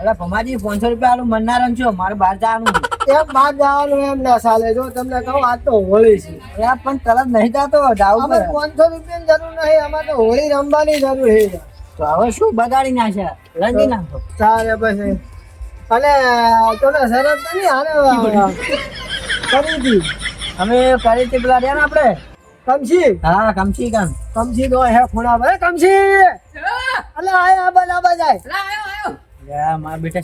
એટલે ભમાજી 500 રૂપિયા આલું મનના રમશો મારે બહાર જવાનું એમ બહાર જવાનું એમ ના ચાલે. જો તમને કહું આ તો હોળી છે. અરે પણ તરત નહીં જાતો જાવું અમે પડે 500 રૂપિયાની જરૂર નહીં, અમારે તો હોળી રમવાની જરૂર છે. તો હવે શું બગાડી નાખ્યા રંગી નાખો તારે પછી અને તને શરત નહીં આને કરી હતી અમે કરી હતી પેલા રહ્યા ને આપણે કમસી. હા કમસી કામ કમસી તો હે ખૂણા ભાઈ કમસી. અલે આય આ બધા જાય. મારા બેટા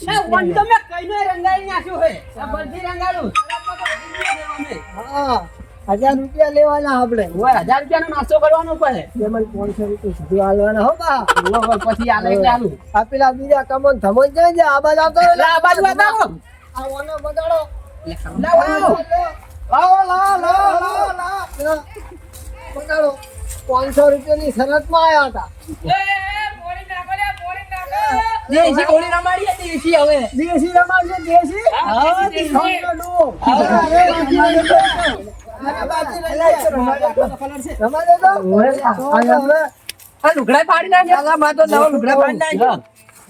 હા 1000 રૂપિયા લેવાના આપણે. 1000 રૂપિયાનો નાસ્તો કરવાનો પડે એમાં 500 રૂપિયા સુધી હાલવાના હો બા. પછી આલે એટલે આલું આ પેલા બીજા કમન ધમન જાય છે આ બાજુ આવતો એટલે આ બાજુ બતાવો આ ઓનો બગાડો. લાવો બગાડો 500 રૂપિયાની શરતમાં આયા હતા. દેશી ગોળી રમાડીએ દેશી હવે દેશી રમાડશે દેશી. હા દેશી રમાડે તો આ લુગડા પાડી નાખ્યા આલા માં તો નવો લુગડા પાડી નાખ્યો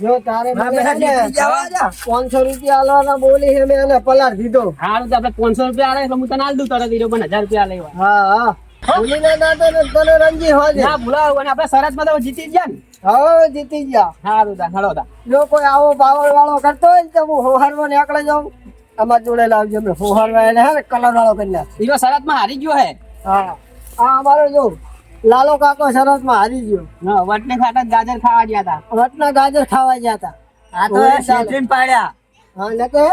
જો તારે મારા મને બેટા છે ને જીતી જવા જા 500 રૂપિયા આલવાના બોલી છે મેં એને પલાર દીધો. હારું તો આપણે 500 રૂપિયા આલે એટલે હું તને આલ દઉં તરત ઈ પણ 1000 રૂપિયા લેવા હા બોલીને દાદો ને તને રંજી હોજે. ના ભૂલાવ અને આપણે સરસમાં તો જીતી જ ગયા ને હવે જીતી ગયા. હારું તા હળો તા જો કોઈ આવો પાવર વાળો કરતો હોય ને તો હું હોહારવા નીકળે જાઉં. અમાર જોડે લાવજો મેં હોહારવા એને હે ને કલર વાળો કરી નાખ. ઈનો સરસમાં હારી ગયો હે હા આ અમારો જો લાલો કાકો શરતમાં હારી ગયો. હા વટને ખાતા ગાજર ખાવા ગયા હતા વટના ગાજર ખાવા ગયા હતા. આ તો સેટ્રીન પાડ્યા હા ને કે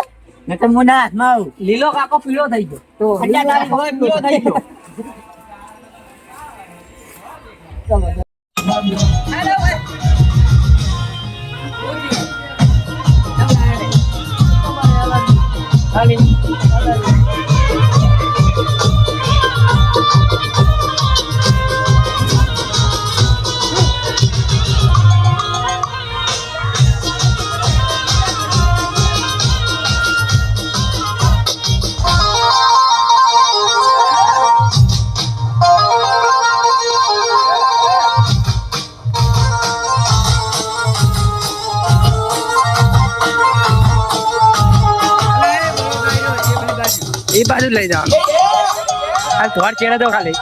ને તો મુના હાથમાં આવું લીલો કાકો પીળો થઈ ગયો તો ખટ્યા તારી હોય પીળો થઈ ગયો હેલો ભાઈ એ બાજુ લઈ જવાનું આ થોડ ચેડે તો ખાલી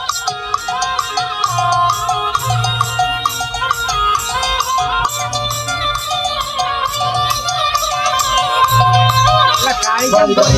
કાળી